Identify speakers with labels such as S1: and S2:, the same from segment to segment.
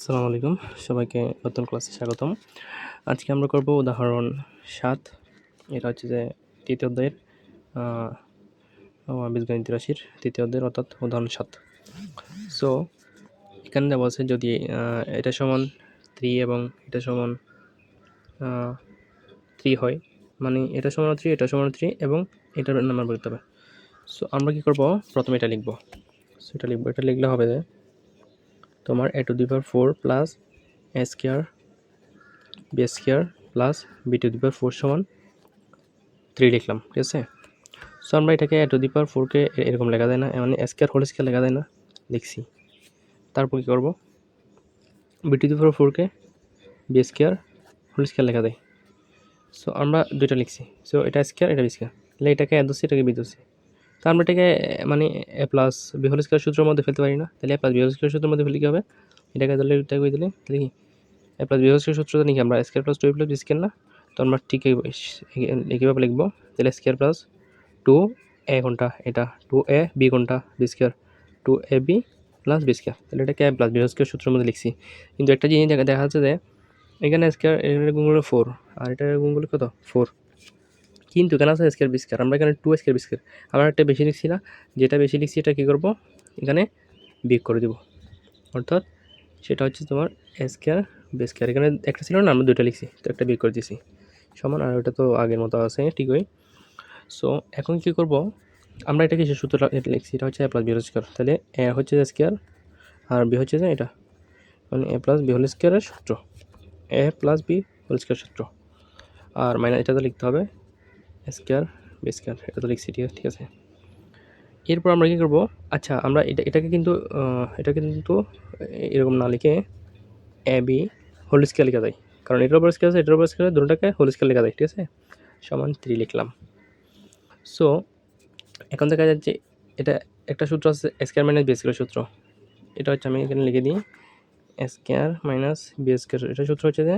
S1: আসসালামু আলাইকুম, সবাইকে নতুন ক্লাসে স্বাগতম। আজকে আমরা করব উদাহরণ ৭। এটা হচ্ছে যে তৃতীয় অধ্যায়ের বীজগণিত রাশির তৃতীয় অধ্যায়ের অর্থাৎ উদাহরণ ৭। সো এখানে দেওয়া আছে যদি এটা সমান 3 এবং এটা সমান 3 হয়, মানে এটা সমান 3, এটা সমান 3 এবং এটার নাম্বার বলতে হবে। সো আমরা কি করব, প্রথমে এটা লিখব। সো এটা লিখব, এটা লিখলে হবে যে তোমার a to the power 4 plus a square B square plus B to the power 4 সমান 3 লিখলাম, ঠিক আছে। সো আমরা এটাকে a টু দি পাওয়ার 4কে এরকম লেখা যায় না, মানে a স্কয়ার হোল স্কয়ার লেখা যায় না, লিখছি। তারপর কী করব, বি টু দি পাওয়ার 4কে বি স্কয়ার হোল স্কয়ার লেখা যায়। সো আমরা দুইটা লিখছি। সো এটা স্কয়ার, এটা বি স্কয়ার, তাহলে এটাকে a ধরছি, এটাকে বি ধরছি। তো আমরা এটাকে মানে a plus B whole square সূত্রের মধ্যে ফেলতে পারি না, তাহলে a plus B whole square সূত্রের মধ্যে ফেলে কী হবে, এটাকে ধরলে এটা করে দিলে তাহলে কি a plus B whole square সূত্রটা নাকি আমরা square plus 2a plus B square না, তো আমরা ঠিক একইভাবে লিখবো। তাহলে স্কয়ার প্লাস 2a কোনটা, এটা 2a, বি কোনটা, B square 2ab plus B square, তাহলে এটাকে a প্লাস বি স্কয়ার সূত্রের মধ্যে লিখছি। কিন্তু একটা জিনিস দেখা যাচ্ছে যে এখানে স্কয়ার এর গুণগুলো 4 আর এটার গুণগুলো কত 4, কিন্তু এখানে আছে স্কয়ার বি স্কয়ার, আমরা এখানে 2 স্কয়ার বি স্কয়ার, আমরা একটা বেশি লিখছি না, যেটা বেশি লিখছি এটা কী করবো, এখানে বিয়োগ করে দেবো, অর্থাৎ সেটা হচ্ছে তোমার a স্কয়ার বি স্কয়ার। এখানে একটা ছিল না, আমরা দুটো লিখছি, তো একটা বিয়োগ করে দিয়েছি সমান, আর ওটা তো আগের মতো আছে ঠিকই। সো এখন কী করব, আমরা এটা কিসের সূত্রটা লিখছি, এটা হচ্ছে a plus B whole square, তাহলে a হচ্ছে যে স্কয়ার আর বি হচ্ছে যে এটা, মানে a প্লাস বি হোল স্কয়ারের সূত্র, a plus B whole square সূত্র, আর মাইনাস এটা তো লিখতে হবে স্কয়ার বি স্কয়ার, এটা তো লিখছি, ঠিক আছে। এরপর আমরা কী করব, আচ্ছা আমরা এটাকে কিন্তু এরকম না লিখে এ বি হোল স্কয়ার লেখা যায়, কারণ এটার উপর স্কয়ার আছে, এটার উপর স্কয়ার, দুটোটাকে হোল স্কয়ার লেখা যায়, ঠিক আছে, সমান 3 লিখলাম। সো এখন দেখা যাচ্ছে এটা একটা সূত্র আছে স্কয়ার মাইনাস বি স্কয়ার সূত্র, এটা হচ্ছে আমি এখানে লিখে দিই স্কয়ার মাইনাস বি স্কয়ার, এটা সূত্র হচ্ছে যে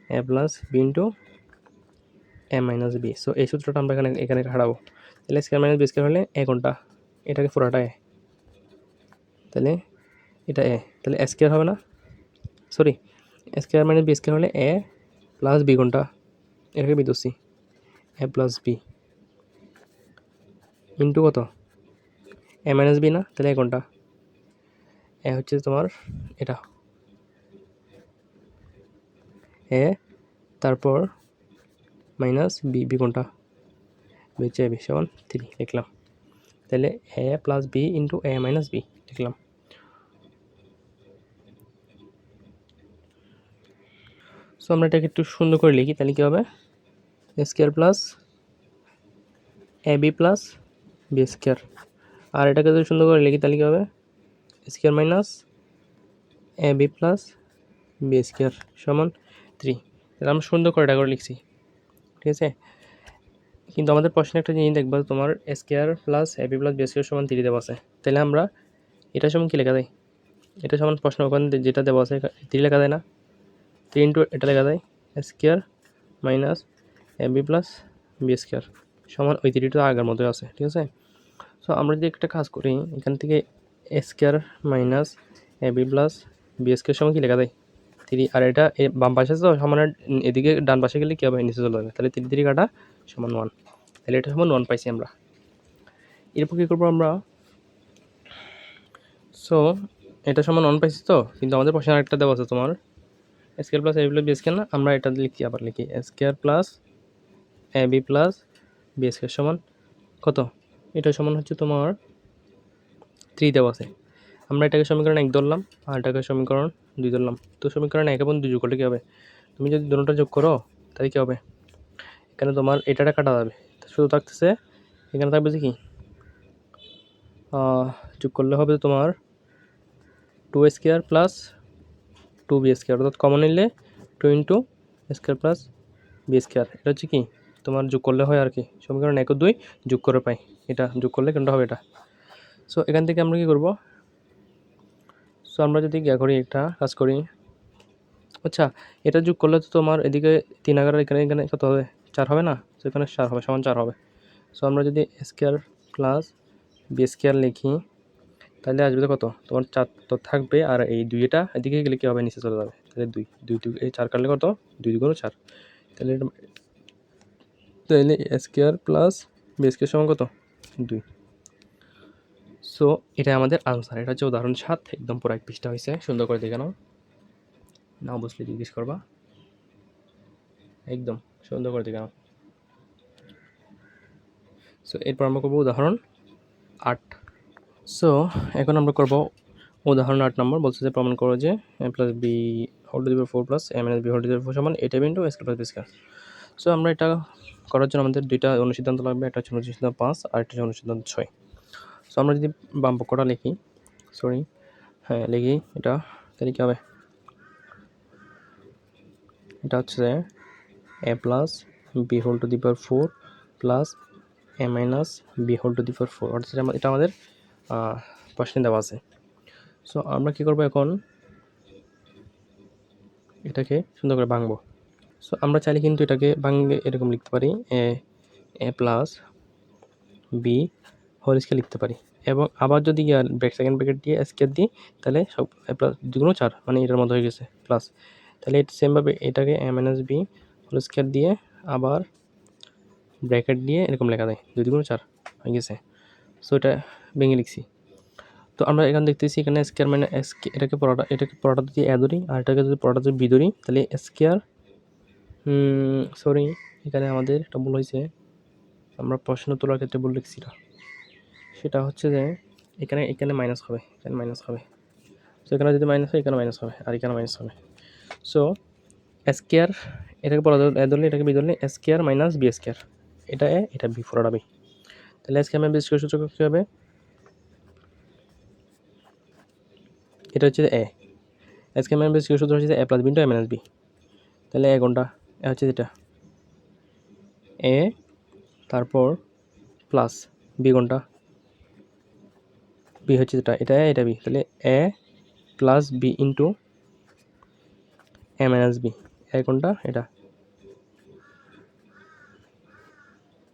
S1: এ প্লাস বি ইন্টু এ মাইনাস বি। সো এই সূত্রটা আমরা এখানে খাটাবো। তাহলে স্কয়ার মাইনাস বি স্কয়ার হলে এ কোনটা, এটাকে পুরোটা এ, তাহলে এটা এ, তাহলে স্কয়ার হবে না, sorry square minus B square হলে এ প্লাস বি কোনটা, এটাকে বি ধরছি, এ প্লাস বি ইন্টু কত এ মাইনাস বি না, তাহলে এ কোনটা, এ হচ্ছে তোমার এটা এ, তারপর মাইনাস বি, বি কোনটা, বি হচ্ছে বি সমান 3 লিখলাম। তাহলে এ প্লাস বি ইন্টু এ মাইনাস বি লিখলাম। সো আমরা এটাকে একটু সুন্দর করে লিখি, তাহলে কী হবে, square plus A B plus B square, আর এটাকে যদি সুন্দর করে লিখি তাহলে কী হবে, square minus A B plus B square সমান 3। তাহলে আমরা সুন্দর করে এটা করে লিখছি, ঠিক আছে। কিন্তু আমাদের প্রশ্নে একটা জিনিস দেখবো, তোমার square plus A B plus B square সমান 3 দেওয়া আছে, তাহলে আমরা এটা সমান কী লেখা যায়, এটা সমান প্রশ্ন ওখানে যেটা দেওয়া আছে 3 লেখা যায় না, 3 ইন্টু এটা লেখা যায় square minus A B plus B square সমান ওই 3টা আগের মতোই আছে, ঠিক আছে। সো আমরা যদি একটা কাজ করি, এখান থেকে এ square minus A B plus B square সমান কী লেখা যায় 3, আর এটা বাম পাশে তো সমান, এদিকে ডান পাশে গেলে কী হবে, নিচে চলে যাবে, তাহলে 3 কাটা সমান 1, তাহলে এটা সমান 1 পাইছি আমরা। এরপর কী করবো আমরা, সো এটা সমান 1 পাইছি তো, কিন্তু আমাদের প্রশ্নে আরেকটা দেওয়া আছে তোমার square plus A B plus B square না, আমরা এটা লিখি, আবার লিখি square plus A B plus B square সমান কত, এটা সমান হচ্ছে তোমার 3 দেওয়া আছে, আমরা এটাকে সমীকরণ 1 ধরলাম আর এটাকে সমীকরণ 2 ধরলাম। তো সমীকরণ 1 এবং 2 যোগ করলে কী হবে, তুমি যদি দুটোটা যোগ করো তাহলে কী হবে, এখানে তোমার এটাটা কাটা যাবে, শুধু থাকতেছে এখানে থাকবে যে কি যোগ করলে হবে তোমার 2 স্কয়ার প্লাস 2 বি স্কয়ার, অর্থাৎ কমন নিলে 2 into square plus B square, এটা হচ্ছে কি তোমার যোগ করলে হয় আর কি, সমীকরণ 1 ও 2 যোগ করে পাই, এটা যোগ করলে কোনটা হবে এটা। সো এখান থেকে আমরা কী করব, সো আমরা যদি করি একটা কাজ করি, আচ্ছা এটা যোগ করলে তো তোমার এদিকে 3 11 এখানে কত হবে 4 হবে না, তো এখানে 4 হবে, সমান 4 হবে। সো আমরা যদি স্কয়ার প্লাস বি স্কয়ার লিখি, তাহলে আসবে কত, তোমার 4 তো থাকবে, আর এই 2টা এদিকে গেলে কী হবে, নিচে চলে যাবে। তাহলে 2 2 এই 4 কাটলে কত, 2 2 4। তাহলে এ স্কোয়ার প্লাস বি স্কোয়ার সমান কত, 2। সো এটা আমাদের আনসার। এটা হচ্ছে উদাহরণ 7, একদম পুরো 1 পৃষ্ঠা হয়েছে, সুন্দর করে দেখে নাও, না বুঝলে জিজ্ঞেস করবা, একদম সুন্দর করে দেখে নাও। সো এরপর আমরা করবো উদাহরণ 8। সো এখন আমরা করব উদাহরণ 8 নম্বর। বলছে যে প্রমাণ করো যে a plus B whole to the power 4 plus a minus B whole to the power 4 সমান a টাইপ into a square plus B square. So আমরা এটা করার জন্য আমাদের দুইটা অনুসিদ্ধান্ত লাগবে, একটা হচ্ছে অনুসিদ্ধান্ত 5 আর একটা হচ্ছে অনুসিদ্ধান্ত 6। সো আমরা যদি বাম পক্ষটা লিখি, লিখি এটা, তাহলে কী হবে, এটা হচ্ছে a plus B whole to the power 4 plus a minus B whole to the power 4, অর্থাৎ এটা আমাদের প্রশ্নে দেওয়া আছে। সো আমরা কী করবো এখন, এটাকে সুন্দর করে ভাঙবো। সো আমরা চাইলে কিন্তু এটাকে ভাঙে এরকম লিখতে পারি, এ প্লাস বি হোল স্কয়ার লিখতে পারি, এবং আবার যদি সেকেন্ড ব্র্যাকেট দিয়ে স্কয়ার দিই, তাহলে সব এ প্লাস 2 4, মানে এটার মতো হয়ে গেছে প্লাস। তাহলে সেমভাবে এটাকে এ মাইনাস বি হোল স্কয়ার দিয়ে আবার ব্র্যাকেট দিয়ে এরকম লেখা যায়, 2 2 4 হয়ে গেছে। সো এটা ভেঙে লিখছি। তো আমরা এখানে দেখতেছি এখানে স্কয়ার মানে এটাকে পড়াটা যদি এ ধরি, আর এটাকে যদি পড়াটা যদি বি ধরি, তাহলে স্কয়ার, এখানে আমাদের একটা ভুল হয়েছে, আমরা প্রশ্ন তোলার ক্ষেত্রে ভুল লিখছি না, সেটা হচ্ছে যে এখানে মাইনাস হবে, এখানে মাইনাস হবে। সো এখানে যদি মাইনাস হয়, এখানে মাইনাস হবে, আর এখানে মাইনাস হবে। সো স্কয়ার, এটাকে পড়া ধরলে, এটাকে বি ধরলে স্কয়ার মাইনাস বি স্কয়ার, এটা এ, এটা বি, ফোরটা বি। তাহলে স্কয়ার মাইনাস বি স্কয়ার সূচক কী হবে, এটা হচ্ছে এ, স্কয়ার মাইনাস বি স্কয়ার সূত্র হচ্ছে এ প্লাস বি ইন্টু এ মাইনাস বি। তাহলে এ কোনটা, এ হচ্ছে যেটা এ, তারপর প্লাস বি কোনটা, বি হচ্ছে যেটা এটা এ, এটা বি। তাহলে এ প্লাস বি ইন্টু এ মাইনাস বি, এ কোনটা, এটা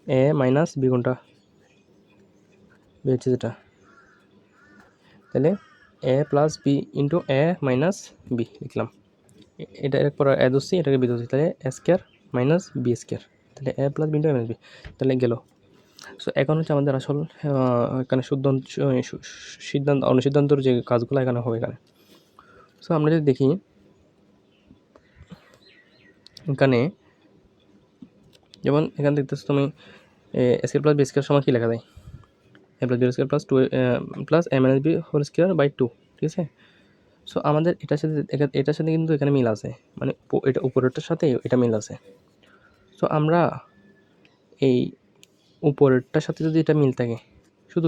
S1: এ মাইনাস বি কোনটা, বি হচ্ছে যেটা। তাহলে এ প্লাস বি ইন্টু এ মাইনাস বি লিখলাম, এটা এরপর এ ধরছি, এটাকে বি ধরছি, তাহলে এ স্কয়ার মাইনাস বি স্কয়ার, তাহলে এ প্লাস বি ইন্টু এ মাইনাস বি, তাহলে গেল। সো এখন হচ্ছে আমাদের আসল এখানে সিদ্ধান্ত অনুসিদ্ধান্তর যে কাজগুলো এখানে হবে এখানে। সো আমরা যদি দেখি এখানে, যেমন এখানে দেখতেছো তুমি A square plus B square সমান কী লেখা যায়, A plus B square plus 2 plus A minus B whole square by 2, ঠিক আছে। সো আমাদের এটার সাথে কিন্তু এখানে মিল আছে, মানে এটা উপরেরটার সাথে এটা মিল আছে। সো আমরা এই উপরেরটার সাথে যদি এটা মিল থাকে, শুধু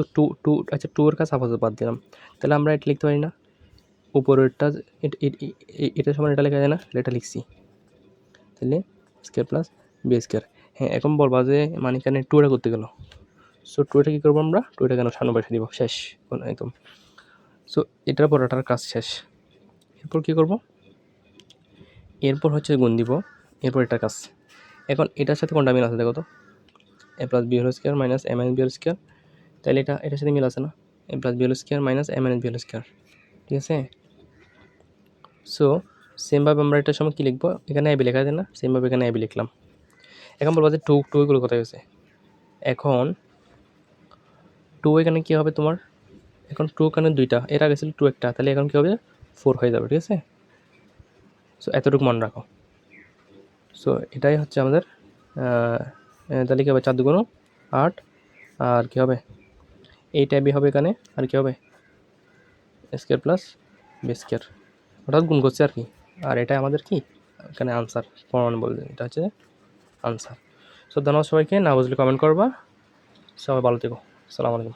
S1: আচ্ছা 2 এর কাছে আপাতত বাদ দিলাম, তাহলে আমরা এটা লিখতে পারি না, উপরেরটা এটা সমান এটা লেখা যায় না, এটা লিখছি, তাহলে স্কয়ার প্লাস বি স্কয়ার। হ্যাঁ, এখন বলবা যে মানে এখানে 2টা করতে গেল। সো 2টা কী করবো আমরা, 2টা কেন সামনে বসে দিব, শেষ একদম। সো এটার পর এটার কাজ শেষ। এরপর কী করব, এরপর হচ্ছে গুণ দিব, এরপর এটার কাজ। এখন এটার সাথে কোনটা মিল আছে দেখো তো, A plus B whole square minus A minus B whole square, তাহলে এটার সাথে মিল আছে না, A plus B whole square minus A minus B whole square, ঠিক আছে। সো সেমভাবে আমরা এটার সময় কী লিখবো, এখানে এবি লেখা যায় না, সেমভাবে এখানে এবি লিখলাম। এখন বলবো যে টু এগুলো কোথায় গেছে, এখন 2 এখানে কী হবে তোমার, এখন 2 এখানে 2টা, এর আগে ছিল 2 একটা, তাহলে এখন কী হবে 4 হয়ে যাবে, ঠিক আছে। সো এতটুকু মনে রাখো। সো এটাই হচ্ছে আমাদের তাহলে কী হবে, 4 2 8, আর কী হবে, এইটা বি হবে এখানে, আর কী হবে স্কয়ার প্লাস বি স্কয়ার, অর্থাৎ গুণ করছে আর কি। আর এটা আমাদের কি এখানে আনসার, প্রমাণ বলতে এটা হচ্ছে আনসার। সো ধন্যবাদ সবাইকে, না বুঝলে কমেন্ট করবা। সবাই ভালো থেকো, আসসালামু আলাইকুম।